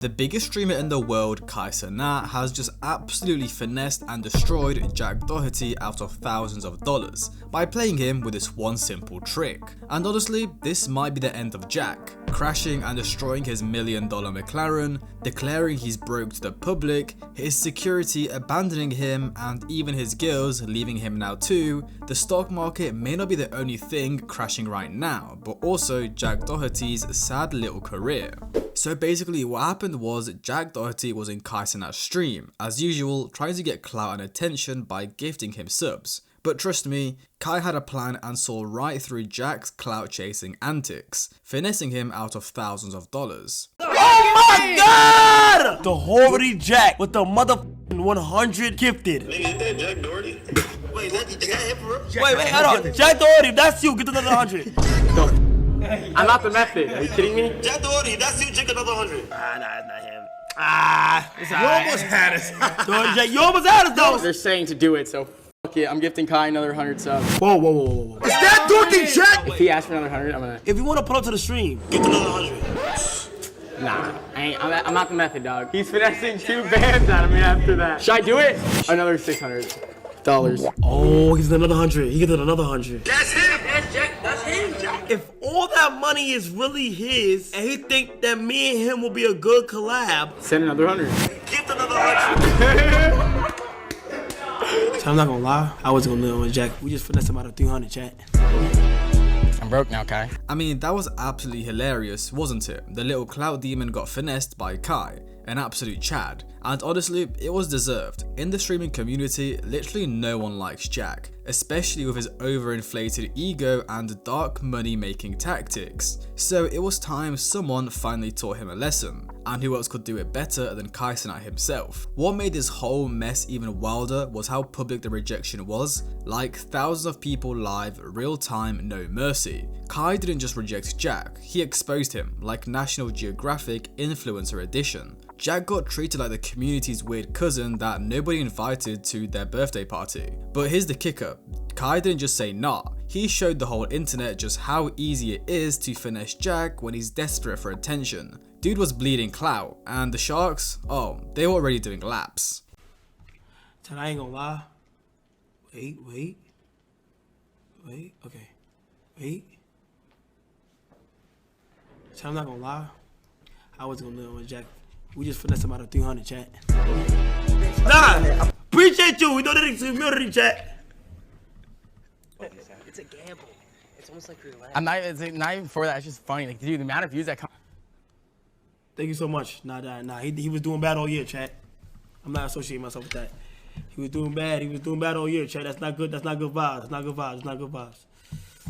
The biggest streamer in the world, Cenat, has just absolutely finessed and destroyed Jack Doherty out of thousands of dollars by playing him with this one simple trick. And honestly, this might be the end of Jack, crashing and destroying his $1 million McLaren, declaring he's broke to the public, his security abandoning him, and even his girls leaving him now too. The stock market may not be the only thing crashing right now, but also Jack Doherty's sad little career. So basically what happened was Jack Doherty was in Cenat's stream, as usual, trying to get clout and attention by gifting him subs. But trust me, Kai had a plan and saw right through Jack's clout-chasing antics, finessing him out of thousands of dollars. Oh my god! Doherty Jack with the motherfucking 100 gifted. Nigga, is that Jack Doherty? Wait, that him for real? Wait, hold on. Jack Doherty, that's you. Get another 100. I'm not the method. Are you kidding me? Jack Doherty, that's you. Check another 100. Nah, it's not him. You almost had us. Doherty Jack, you almost had us though. They're saying to do it, so fuck it. I'm gifting Kai another 100 subs. Whoa. Is that Doherty Jack? If he asks for another 100, I'm gonna. If you want to pull up to the stream, Get another 100. Nah, I'm not the method, dog. He's finessing 2 bands out of me after that. Should I do it? Another $600. oh, he's another 100. He gets another 100. That's him. That's Jack. That's him, Jack. If all that money is really his, and he think that me and him will be a good collab, Send another 100. Get another 100. so I'm not gonna lie, I was gonna live with Jack. We just finessed him out of 300, chat. I'm broke now, Kai. I mean, that was absolutely hilarious, wasn't it? The little clout demon got finessed by Kai, an absolute Chad. And honestly, it was deserved. In the streaming community, literally no one likes Jack, especially with his overinflated ego and dark money making tactics. So it was time someone finally taught him a lesson. And who else could do it better than Cenat himself? What made this whole mess even wilder was how public the rejection was. Like thousands of people live, real time, no mercy. Kai didn't just reject Jack, he exposed him like National Geographic Influencer Edition. Jack got treated like the community's weird cousin that nobody invited to their birthday party. But here's the kicker, Kai didn't just say nah, he showed the whole internet just how easy it is to finesse Jack when he's desperate for attention. Dude was bleeding clout, and the sharks, oh, they were already doing laps. And I ain't gonna lie. Wait, okay. Wait. So I'm not gonna lie, I was gonna live with Jack. We just finessed him out of 300, chat. Nah, appreciate you. We know that it's community, chat. It's a gamble. It's almost like you're laughing. I'm not. It's not even for that. It's just funny. Like, dude, the amount of views that come. Thank you so much. Nah. He was doing bad all year, chat. I'm not associating myself with that. He was doing bad. He was doing bad all year, chat. That's not good. That's not good vibes. That's not good vibes. That's not good vibes.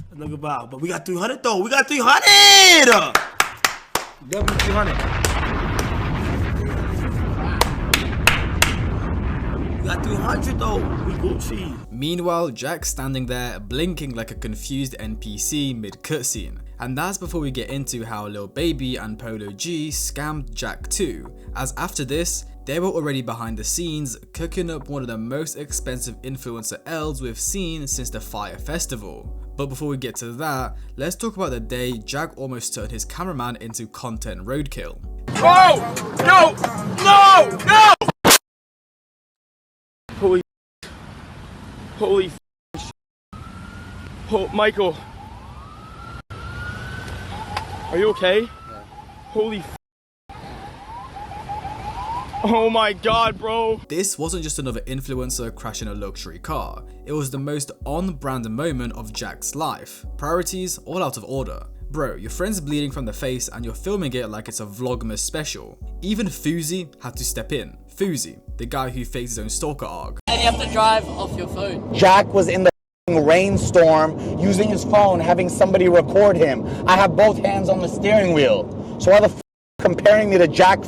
That's not good vibes. But we got 300 though. We got 300. Double 300. Got 300 though, we Gucci. Meanwhile, Jack's standing there, blinking like a confused NPC mid-cutscene. And that's before we get into how Lil Baby and Polo G scammed Jack too, as after this, they were already behind the scenes, cooking up one of the most expensive influencer Ls we've seen since the Fire Festival. But before we get to that, let's talk about the day Jack almost turned his cameraman into content roadkill. Oh! No! Holy oh, Michael. Are you okay? Yeah. Holy oh my god, bro. This wasn't just another influencer crashing a luxury car. It was the most on-brand moment of Jack's life. Priorities all out of order. Bro, your friend's bleeding from the face and you're filming it like it's a Vlogmas special. Even Fuzi had to step in. Fuzi, the guy who faked his own stalker arc. And you have to drive off your phone. Jack was in the rainstorm using his phone, having somebody record him. I have both hands on the steering wheel. So why the comparing me to Jack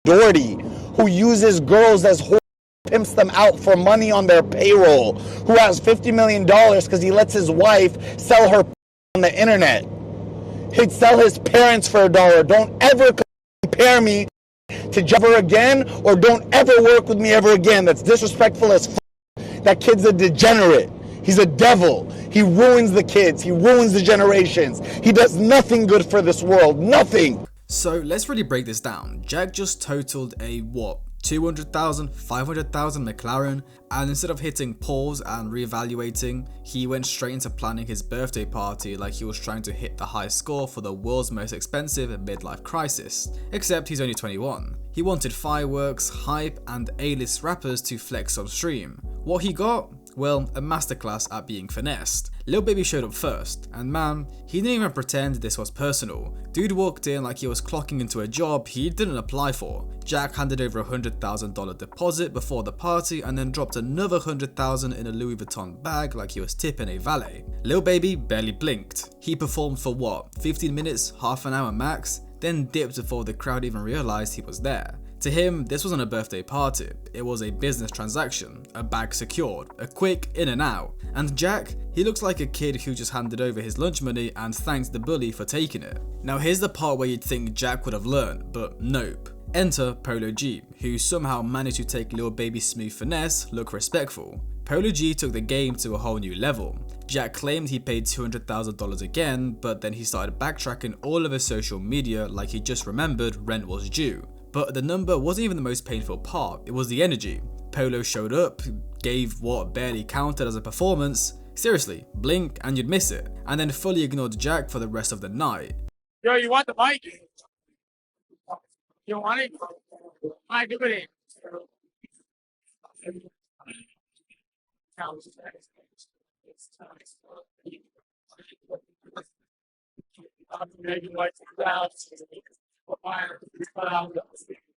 Doherty, who uses girls as whores, pimps them out for money on their payroll, who has $50 million because he lets his wife sell her on the internet. He'd sell his parents for $1. Don't ever compare me to Jeff again, or don't ever work with me ever again. That's disrespectful as That kid's a degenerate. He's a devil. He ruins the kids. He ruins the generations. He does nothing good for this world. Nothing. So let's really break this down. Jack just totaled a what? 200,000, 500,000 McLaren, and instead of hitting pause and reevaluating, he went straight into planning his birthday party like he was trying to hit the high score for the world's most expensive midlife crisis. Except he's only 21. He wanted fireworks, hype, and A-list rappers to flex on stream. What he got? Well, a masterclass at being finessed. Lil Baby showed up first, and man, he didn't even pretend this was personal. Dude walked in like he was clocking into a job he didn't apply for. Jack handed over a $100,000 deposit before the party and then dropped another $100,000 in a Louis Vuitton bag like he was tipping a valet. Lil Baby barely blinked. He performed for what, 15 minutes, half an hour max, then dipped before the crowd even realized he was there. To him, this wasn't a birthday party, it was a business transaction, a bag secured, a quick in and out. And Jack, he looks like a kid who just handed over his lunch money and thanked the bully for taking it. Now here's the part where you'd think Jack would have learned, but nope. Enter Polo G, who somehow managed to take Lil Baby's smooth finesse look respectful. Polo G took the game to a whole new level. Jack claimed he paid $200,000 again, but then he started backtracking all of his social media like he just remembered rent was due. But the number wasn't even the most painful part, it was the energy. Polo showed up, gave what barely counted as a performance, seriously, blink and you'd miss it, and then fully ignored Jack for the rest of the night. Yo, you want the mic? You want it? I do it.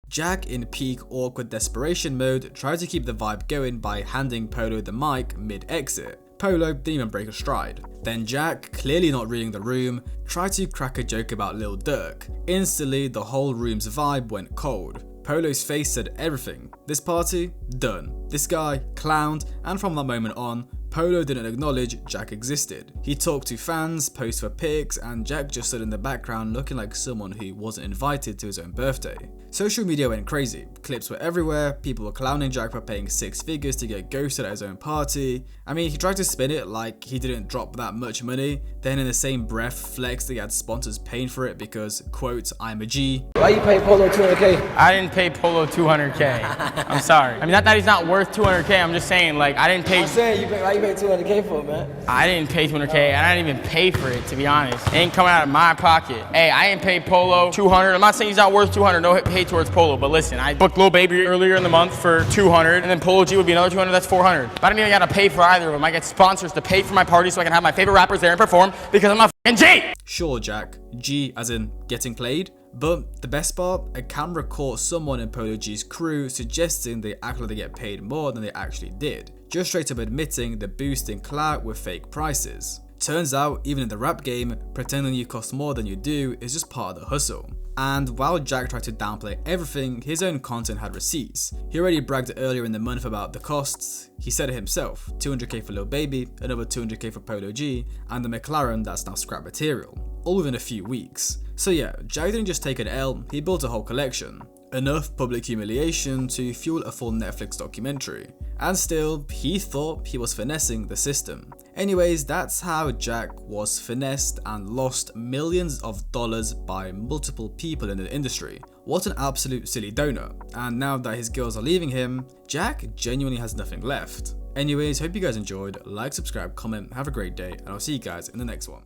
Jack, in peak awkward desperation mode, tried to keep the vibe going by handing Polo the mic mid-exit. Polo didn't even break a stride. Then Jack, clearly not reading the room, tried to crack a joke about Lil Durk. Instantly, the whole room's vibe went cold. Polo's face said everything. This party? Done. This guy? Clowned, and from that moment on, Polo didn't acknowledge Jack existed. He talked to fans, posed for pics, and Jack just stood in the background looking like someone who wasn't invited to his own birthday. Social media went crazy. Clips were everywhere, people were clowning Jack for paying 6 figures to get ghosted at his own party. I mean, he tried to spin it like he didn't drop that much money, then in the same breath flexed that he had sponsors paying for it because, quote, I'm a G. Why you pay Polo 200K? I didn't pay Polo 200K. I'm sorry. I mean, not that he's not worth 200K, I'm just saying, like, I didn't pay. I'm saying, why you pay 200K for it, man? I didn't pay 200K, and I didn't even pay for it, to be honest. It ain't coming out of my pocket. Hey, I ain't paid Polo 200. I'm not saying he's not worth 200, no hate towards Polo, but listen, I booked Lil Baby earlier in the month for 200, and then Polo G would be another 200, that's 400. But I don't even gotta pay for either of them. I get sponsors to pay for my party so I can have my favorite rappers there and perform because I'm a f***ing G! Sure, Jack. G as in getting played. But the best part, a camera caught someone in Polo G's crew suggesting they act like they get paid more than they actually did, just straight up admitting the boost in clout with fake prices. Turns out, even in the rap game, pretending you cost more than you do is just part of the hustle. And while Jack tried to downplay everything, his own content had receipts. He already bragged earlier in the month about the costs. He said it himself, 200k for Lil Baby, another 200k for Polo G, and the McLaren that's now scrap material, all within a few weeks. So yeah, Jack didn't just take an L, he built a whole collection. Enough public humiliation to fuel a full Netflix documentary. And still, he thought he was finessing the system. Anyways, that's how Jack was finessed and lost millions of dollars by multiple people in the industry. What an absolute silly donut. And now that his girls are leaving him, Jack genuinely has nothing left. Anyways, hope you guys enjoyed. Like, subscribe, comment, have a great day, and I'll see you guys in the next one.